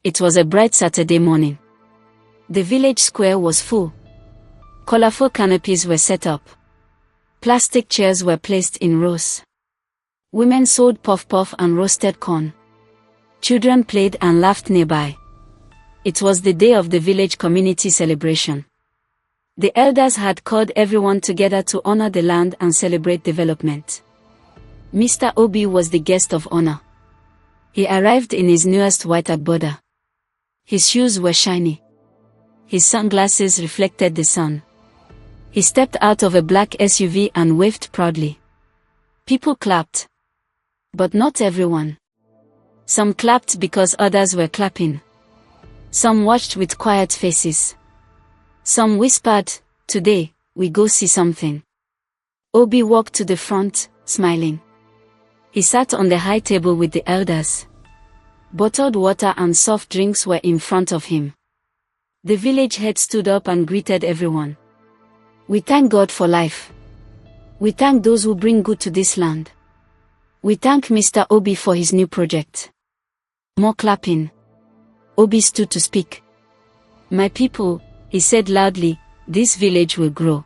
It was a bright Saturday morning. The village square was full. Colorful canopies were set up. Plastic chairs were placed in rows. Women sold puff-puff and roasted corn. Children played and laughed nearby. It was the day of the village community celebration. The elders had called everyone together to honor the land and celebrate development. Mr. Obi was the guest of honor. He arrived in his newest white agbada. His shoes were shiny. His sunglasses reflected the sun. He stepped out of a black SUV and waved proudly. People clapped. But not everyone. Some clapped because others were clapping. Some watched with quiet faces. Some whispered, "Today, we go see something." Obi walked to the front, smiling. He sat on the high table with the elders. Bottled water and soft drinks were in front of him. The village head stood up and greeted everyone. "We thank God for life. We thank those who bring good to this land. We thank Mr. Obi for his new project." More clapping. Obi stood to speak. "My people," he said loudly, "this village will grow.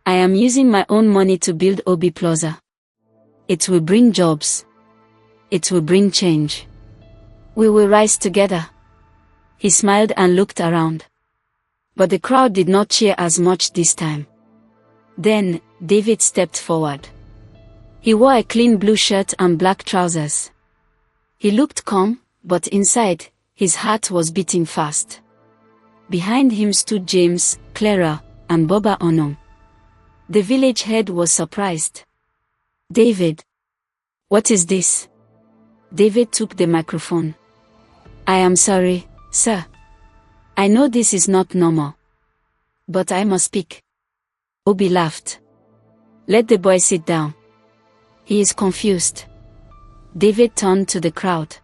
I am using my own money to build Obi Plaza. It will bring jobs. It will bring change. We will rise together." He smiled and looked around. But the crowd did not cheer as much this time. Then, David stepped forward. He wore a clean blue shirt and black trousers. He looked calm, but inside, his heart was beating fast. Behind him stood James, Clara, and Boba Onom. The village head was surprised. "David. What is this?" David took the microphone. "I am sorry, sir. I know this is not normal. But I must speak." Obi laughed. "Let the boy sit down. He is confused." David turned to the crowd.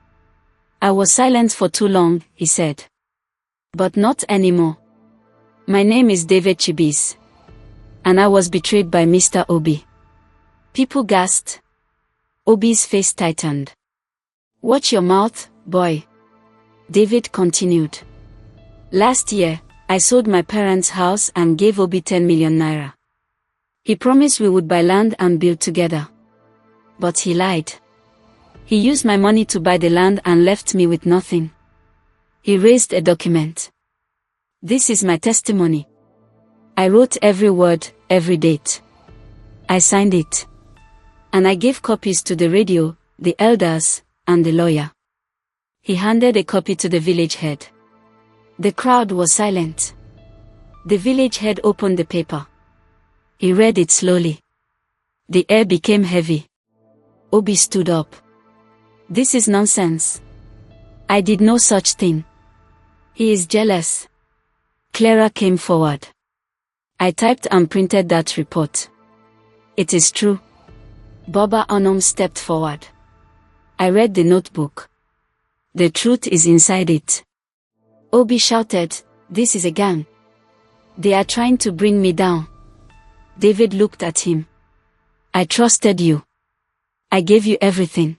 "I was silent for too long," he said. "But not anymore. My name is David Chibis. And I was betrayed by Mr. Obi." People gasped. Obi's face tightened. "Watch your mouth, boy." David continued. "Last year, I sold my parents' house and gave Obi 10 million naira. He promised we would buy land and build together. But he lied. He used my money to buy the land and left me with nothing. He raised a document. This is my testimony. I wrote every word, every date. I signed it. And I gave copies to the radio, the elders, and the lawyer." He handed a copy to the village head. The crowd was silent. The village head opened the paper. He read it slowly. The air became heavy. Obi stood up. "This is nonsense. I did no such thing. He is jealous." Clara came forward. "I typed and printed that report. It is true." Boba Onom stepped forward. "I read the notebook. The truth is inside it." Obi shouted, "This is a gang. They are trying to bring me down." David looked at him. "I trusted you. I gave you everything.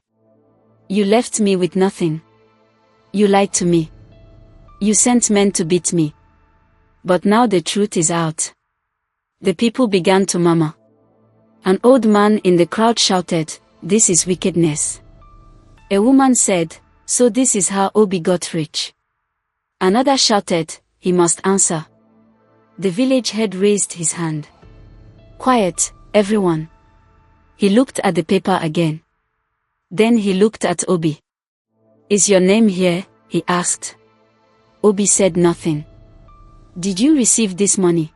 You left me with nothing. You lied to me. You sent men to beat me. But now the truth is out." The people began to murmur. An old man in the crowd shouted, "This is wickedness." A woman said, "So this is how Obi got rich." Another shouted, "He must answer." The village head raised his hand. "Quiet, everyone." He looked at the paper again. Then he looked at Obi. "Is your name here?" he asked. Obi said nothing. "Did you receive this money?"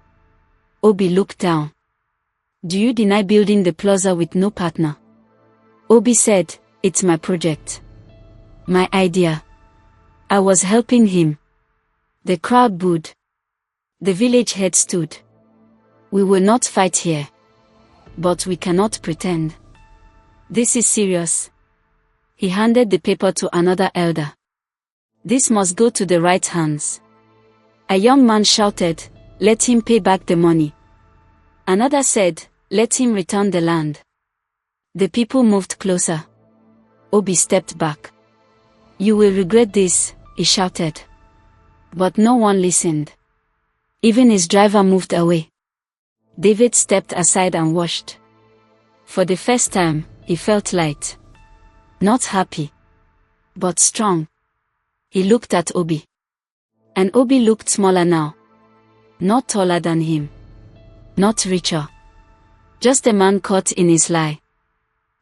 Obi looked down. "Do you deny building the plaza with no partner?" Obi said, "It's my project. My idea. I was helping him." The crowd booed. The village head stood. "We will not fight here. But we cannot pretend. This is serious." He handed the paper to another elder. "This must go to the right hands." A young man shouted, "Let him pay back the money." Another said, "Let him return the land." The people moved closer. Obi stepped back. "You will regret this," he shouted. But no one listened. Even his driver moved away. David stepped aside and watched. For the first time, he felt light. Not happy, but strong. He looked at Obi. And Obi looked smaller now. Not taller than him. Not richer. Just a man caught in his lie.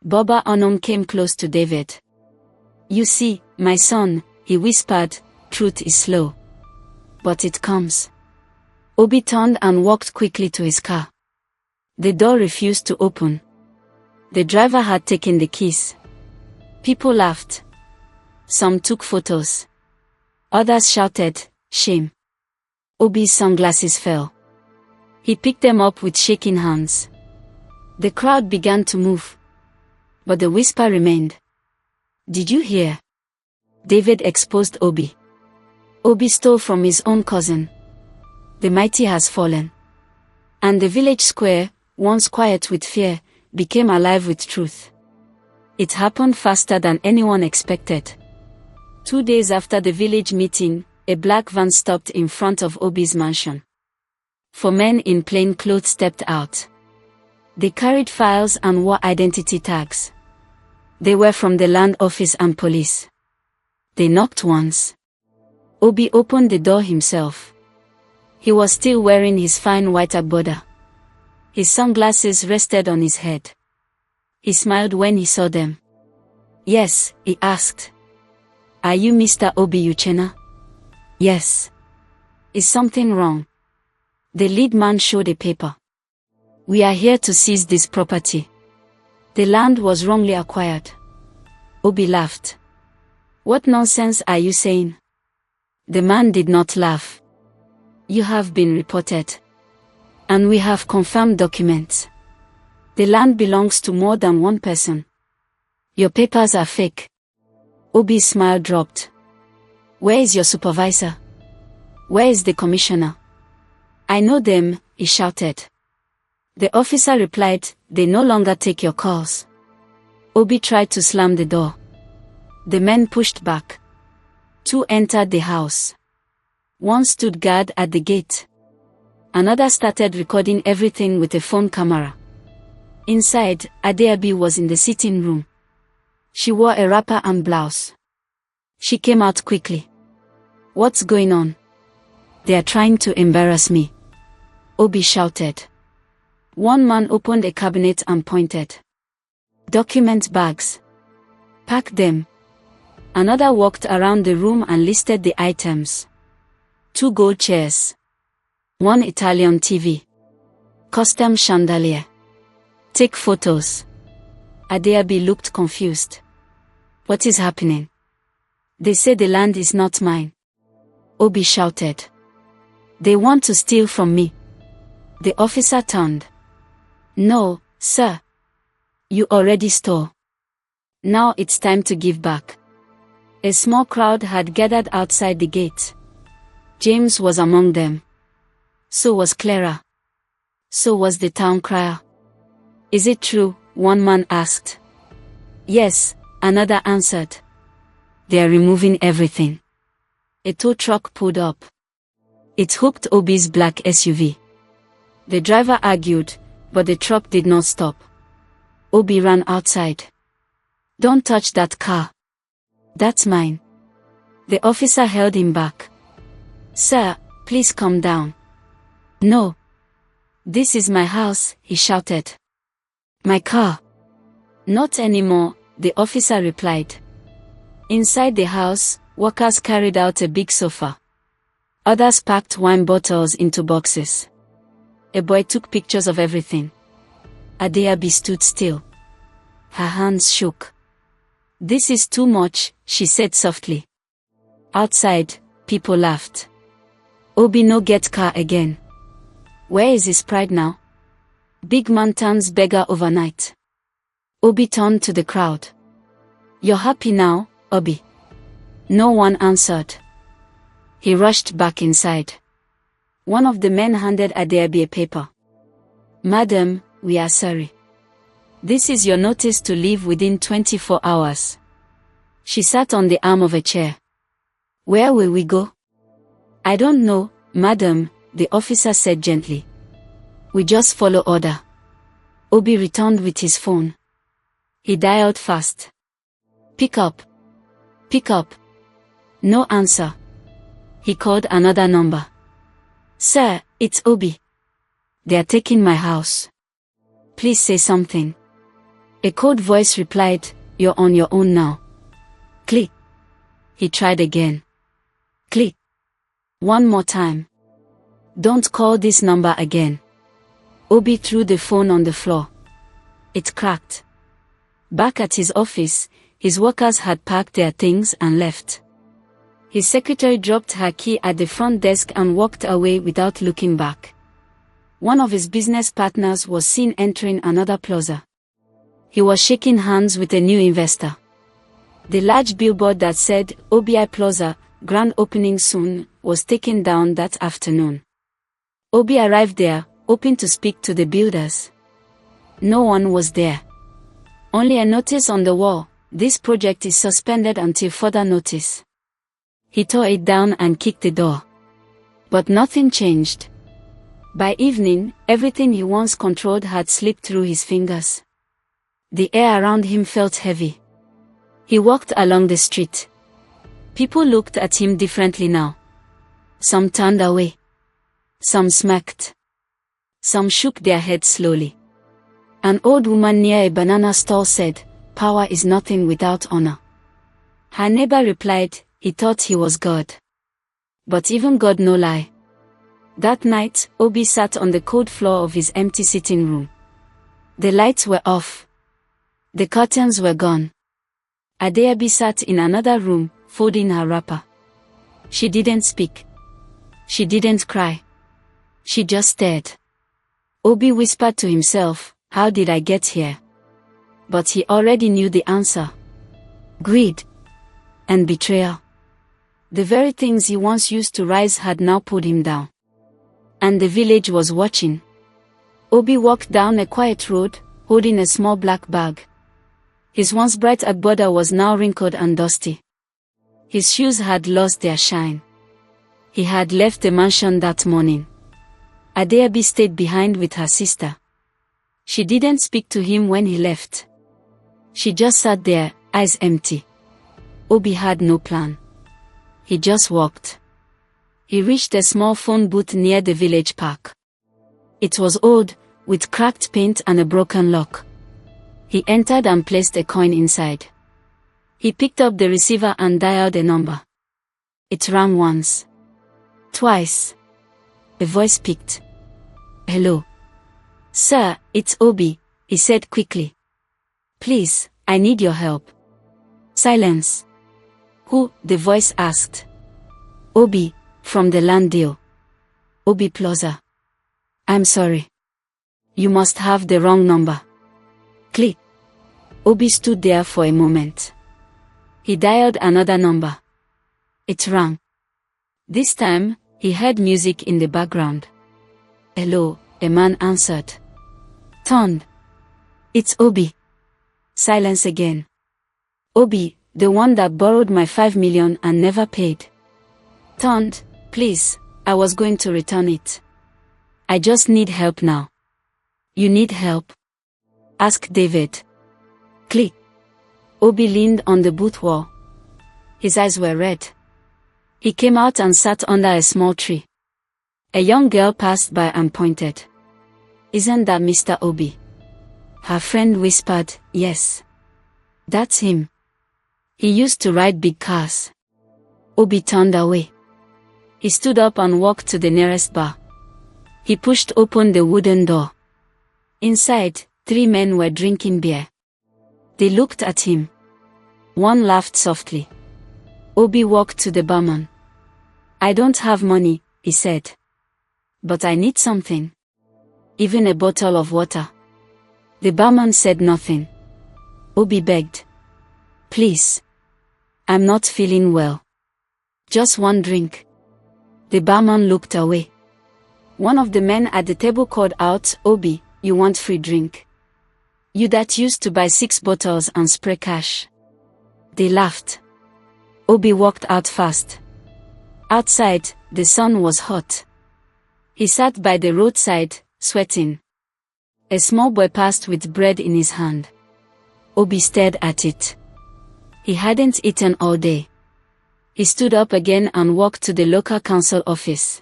Baba Onum came close to David. You see, my son, he whispered, truth is slow. But it comes. Obi turned and walked quickly to his car. The door refused to open. The driver had taken the keys. People laughed. Some took photos. Others shouted, shame. Obi's sunglasses fell. He picked them up with shaking hands. The crowd began to move. But the whisper remained. Did you hear? David exposed Obi. Obi stole from his own cousin. The mighty has fallen. And the village square, once quiet with fear, became alive with truth. It happened faster than anyone expected. 2 days after the village meeting, a black van stopped in front of Obi's mansion. 4 men in plain clothes stepped out. They carried files and wore identity tags. They were from the land office and police. They knocked once. Obi opened the door himself. He was still wearing his fine white agbada. His sunglasses rested on his head. He smiled when he saw them. Yes, he asked. Are you Mr. Obi Uchenna? Yes. Is something wrong? The lead man showed a paper. We are here to seize this property. The land was wrongly acquired. Obi laughed. What nonsense are you saying? The man did not laugh. You have been reported. And we have confirmed documents. The land belongs to more than one person. Your papers are fake. Obi's smile dropped. Where is your supervisor? Where is the commissioner? I know them, he shouted. The officer replied, they no longer take your calls. Obi tried to slam the door. The men pushed back. 2 entered the house. One stood guard at the gate. Another started recording everything with a phone camera. Inside, Adeabi was in the sitting room. She wore a wrapper and blouse. She came out quickly. What's going on? They are trying to embarrass me. Obi shouted. One man opened a cabinet and pointed. Document bags. Pack them. Another walked around the room and listed the items. 2 gold chairs. 1 Italian TV. Custom chandelier. Take photos. Adeabi looked confused. What is happening? They say the land is not mine. Obi shouted. They want to steal from me. The officer turned. No, sir. You already stole. Now it's time to give back. A small crowd had gathered outside the gate. James was among them. So was Clara. So was the town crier. Is it true? One man asked. Yes, another answered. They are removing everything. A tow truck pulled up. It hooked Obi's black SUV. The driver argued, but the truck did not stop. Obi ran outside. Don't touch that car. That's mine. The officer held him back. Sir, please calm down. No. This is my house, he shouted. My car. Not anymore, the officer replied. Inside the house, workers carried out a big sofa. Others packed wine bottles into boxes. A boy took pictures of everything. Adeabi stood still. Her hands shook. This is too much, she said softly. Outside, people laughed. Obi no get car again. Where is his pride now? Big man turns beggar overnight. Obi turned to the crowd. You're happy now, Obi? No one answered. He rushed back inside. One of the men handed Adeabi a paper. Madam, we are sorry. This is your notice to leave within 24 hours. She sat on the arm of a chair. Where will we go? I don't know, madam, the officer said gently. We just follow order. Obi returned with his phone. He dialed fast. Pick up. Pick up. No answer. He called another number. Sir, it's Obi. They are taking my house. Please say something. A cold voice replied, You're on your own now. Click. He tried again. Click. One more time. Don't call this number again. Obi threw the phone on the floor. It cracked. Back at his office, his workers had packed their things and left. His secretary dropped her key at the front desk and walked away without looking back. One of his business partners was seen entering another plaza. He was shaking hands with a new investor. The large billboard that said, OBI Plaza, grand opening soon, was taken down that afternoon. Obi arrived there, hoping to speak to the builders. No one was there. Only a notice on the wall, this project is suspended until further notice. He tore it down and kicked the door. But nothing changed. By evening, everything he once controlled had slipped through his fingers. The air around him felt heavy. He walked along the street. People looked at him differently now. Some turned away. Some smirked. Some shook their heads slowly. An old woman near a banana stall said, Power is nothing without honor. Her neighbor replied, he thought he was God. But even God no lie. That night, Obi sat on the cold floor of his empty sitting room. The lights were off. The curtains were gone. Adeabi sat in another room, folding her wrapper. She didn't speak. She didn't cry. She just stared. Obi whispered to himself, How did I get here? But he already knew the answer. Greed. And betrayal. The very things he once used to rise had now pulled him down. And the village was watching. Obi walked down a quiet road, holding a small black bag. His once bright agbada was now wrinkled and dusty. His shoes had lost their shine. He had left the mansion that morning. Adeabi stayed behind with her sister. She didn't speak to him when he left. She just sat there, eyes empty. Obi had no plan. He just walked. He reached a small phone booth near the village park. It was old, with cracked paint and a broken lock. He entered and placed a coin inside. He picked up the receiver and dialed a number. It rang once. Twice. A voice picked. Hello. Sir, it's Obi, he said quickly. Please, I need your help. Silence. Who? The voice asked. Obi, from the land deal. Obi Plaza. I'm sorry. You must have the wrong number. Click. Obi stood there for a moment. He dialed another number. It rang. This time, he heard music in the background. Hello, a man answered. Turned. It's Obi. Silence again. Obi, the one that borrowed my 5 million and never paid. Turned. Please, I was going to return it. I just need help now. You need help? Asked David. Click. Obi leaned on the booth wall. His eyes were red. He came out and sat under a small tree. A young girl passed by and pointed. Isn't that Mr. Obi? Her friend whispered, Yes. That's him. He used to ride big cars. Obi turned away. He stood up and walked to the nearest bar. He pushed open the wooden door. Inside, 3 men were drinking beer. They looked at him. One laughed softly. Obi walked to the barman. I don't have money, he said. But I need something. Even a bottle of water. The barman said nothing. Obi begged. Please. I'm not feeling well. Just one drink. The barman looked away. One of the men at the table called out, Obi, you want free drink? You that used to buy 6 bottles and spray cash. They laughed. Obi walked out fast. Outside, the sun was hot. He sat by the roadside, sweating. A small boy passed with bread in his hand. Obi stared at it. He hadn't eaten all day. He stood up again and walked to the local council office.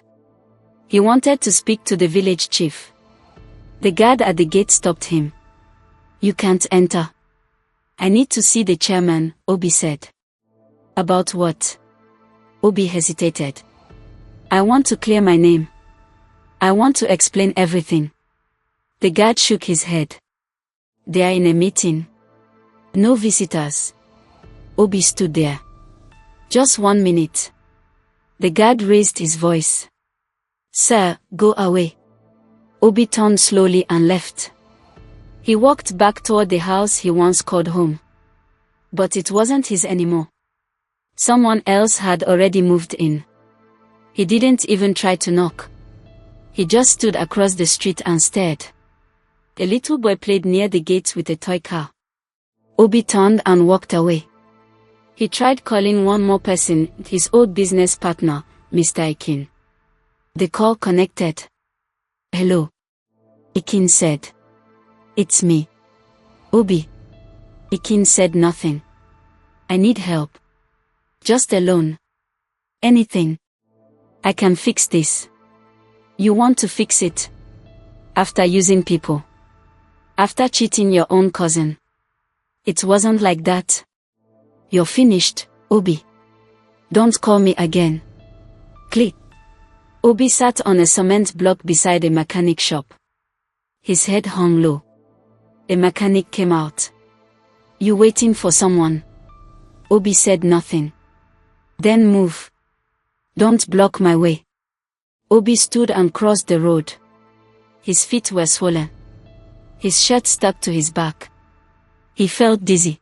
He wanted to speak to the village chief. The guard at the gate stopped him. "You can't enter." "I need to see the chairman," Obi said. "About what?" Obi hesitated. "I want to clear my name. I want to explain everything." The guard shook his head. "They are in a meeting. No visitors." Obi stood there. "Just 1 minute." The guard raised his voice. "Sir, go away." Obi turned slowly and left. He walked back toward the house he once called home. But it wasn't his anymore. Someone else had already moved in. He didn't even try to knock. He just stood across the street and stared. A little boy played near the gates with a toy car. Obi turned and walked away. He tried calling one more person, his old business partner, Mr. Ekin. The call connected. "Hello," Ekin said. "It's me." "Obi." Ekin said nothing. "I need help. Just a loan. Anything. I can fix this." "You want to fix it? After using people? After cheating your own cousin?" "It wasn't like that." "You're finished, Obi. Don't call me again." Click. Obi sat on a cement block beside a mechanic shop. His head hung low. A mechanic came out. "You waiting for someone?" Obi said nothing. "Then move. Don't block my way." Obi stood and crossed the road. His feet were swollen. His shirt stuck to his back. He felt dizzy.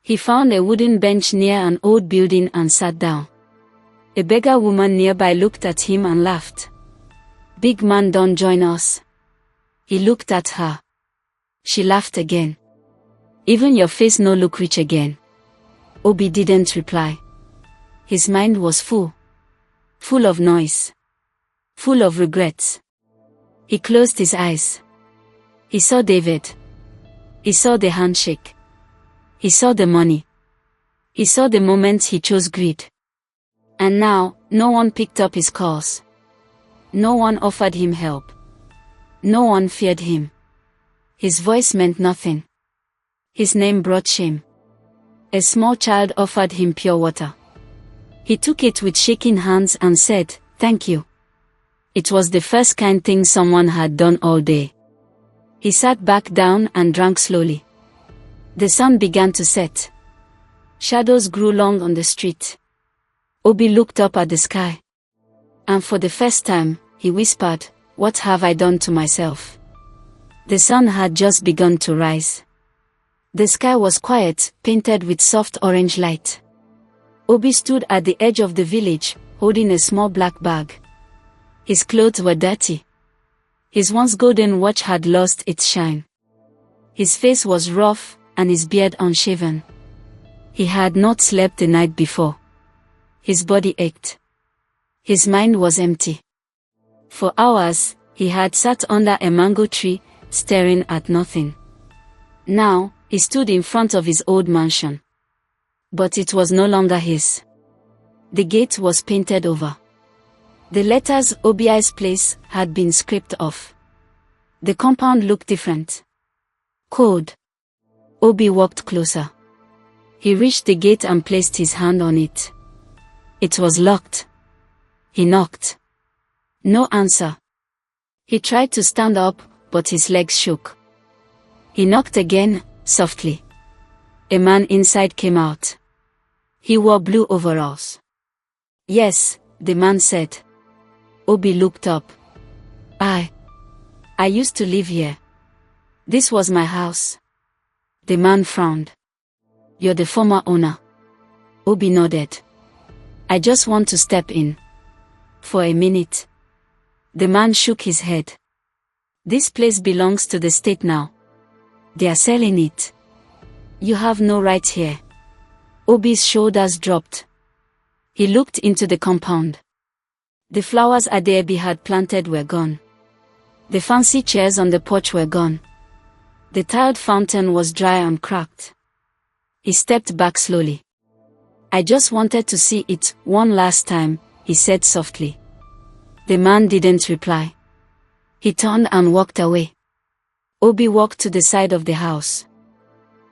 He found a wooden bench near an old building and sat down. A beggar woman nearby looked at him and laughed. "Big man, don't join us." He looked at her. She laughed again. "Even your face no look rich again." Obi didn't reply. His mind was full. Full of noise. Full of regrets. He closed his eyes. He saw David. He saw the handshake. He saw the money. He saw the moment he chose greed. And now, no one picked up his calls. No one offered him help. No one feared him. His voice meant nothing. His name brought shame. A small child offered him pure water. He took it with shaking hands and said, "Thank you." It was the first kind thing someone had done all day. He sat back down and drank slowly. The sun began to set. Shadows grew long on the street. Obi looked up at the sky. And for the first time, he whispered, "What have I done to myself?" The sun had just begun to rise. The sky was quiet, painted with soft orange light. Obi stood at the edge of the village, holding a small black bag. His clothes were dirty. His once golden watch had lost its shine. His face was rough, and his beard unshaven. He had not slept the night before. His body ached. His mind was empty. For hours, he had sat under a mango tree, staring at nothing. Now, he stood in front of his old mansion. But it was no longer his. The gate was painted over. The letters "Obi's place" had been scraped off. The compound looked different. Cold. Obi walked closer. He reached the gate and placed his hand on it. It was locked. He knocked. No answer. He tried to stand up, but his legs shook. He knocked again, softly. A man inside came out. He wore blue overalls. "Yes," the man said. Obi looked up. I used to live here. This was my house." The man frowned. "You're the former owner?" Obi nodded. "I just want to step in. For a minute." The man shook his head. "This place belongs to the state now. They are selling it. You have no right here." Obi's shoulders dropped. He looked into the compound. The flowers Adebi had planted were gone. The fancy chairs on the porch were gone. The tiled fountain was dry and cracked. He stepped back slowly. "I just wanted to see it one last time," he said softly. The man didn't reply. He turned and walked away. Obi walked to the side of the house.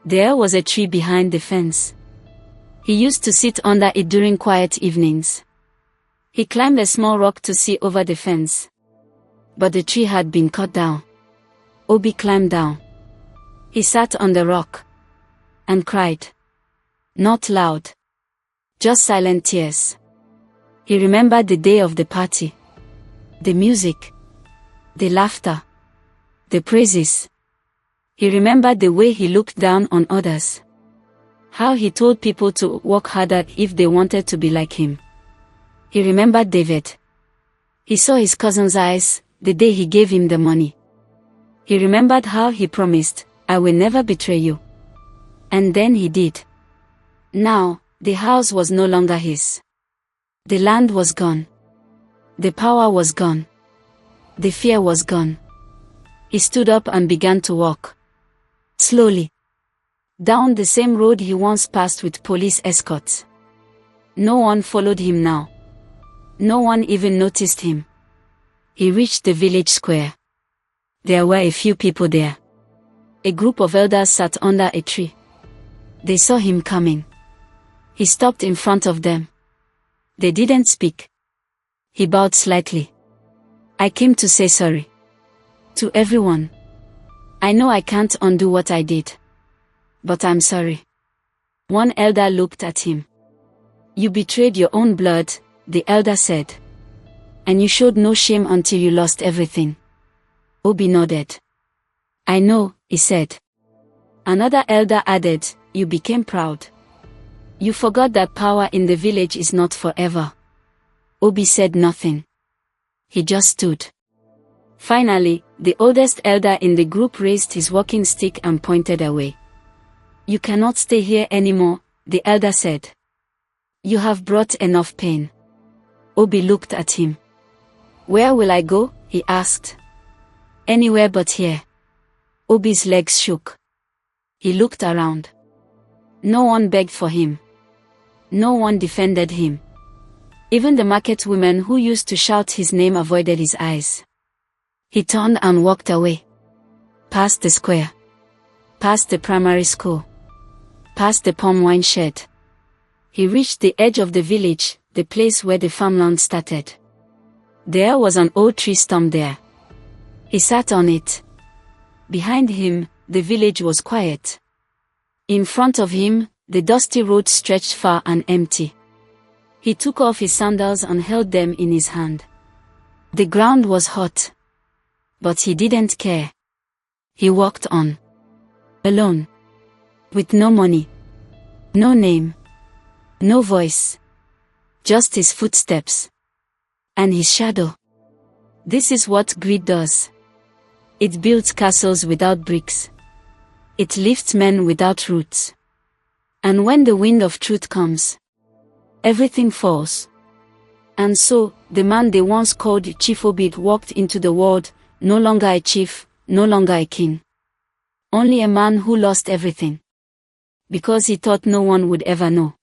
There was a tree behind the fence. He used to sit under it during quiet evenings. He climbed a small rock to see over the fence. But the tree had been cut down. Obi climbed down. He sat on the rock and cried. Not loud. Just silent tears. He remembered the day of the party. The music. The laughter. The praises. He remembered the way he looked down on others. How he told people to work harder if they wanted to be like him. He remembered David. He saw his cousin's eyes the day he gave him the money. He remembered how he promised, "I will never betray you." And then he did. Now, the house was no longer his. The land was gone. The power was gone. The fear was gone. He stood up and began to walk. Slowly. Down the same road he once passed with police escorts. No one followed him now. No one even noticed him. He reached the village square. There were a few people there. A group of elders sat under a tree. They saw him coming. He stopped in front of them. They didn't speak. He bowed slightly. "I came to say sorry. To everyone. I know I can't undo what I did. But I'm sorry." One elder looked at him. "You betrayed your own blood," the elder said. "And you showed no shame until you lost everything." Obi nodded. "I know," he said. Another elder added, "You became proud. You forgot that power in the village is not forever." Obi said nothing. He just stood. Finally, the oldest elder in the group raised his walking stick and pointed away. "You cannot stay here anymore," the elder said. "You have brought enough pain." Obi looked at him. "Where will I go?" he asked. "Anywhere but here." Obi's legs shook. He looked around. No one begged for him. No one defended him. Even the market women who used to shout his name avoided his eyes. He turned and walked away. Past the square. Past the primary school. Past the palm wine shed. He reached the edge of the village, the place where the farmland started. There was an old tree stump there. He sat on it. Behind him, the village was quiet. In front of him, the dusty road stretched far and empty. He took off his sandals and held them in his hand. The ground was hot. But he didn't care. He walked on. Alone. With no money. No name. No voice. Just his footsteps. And his shadow. This is what greed does. It builds castles without bricks. It lifts men without roots. And when the wind of truth comes, everything falls. And so, the man they once called Chief Obid walked into the world, no longer a chief, no longer a king. Only a man who lost everything. Because he thought no one would ever know.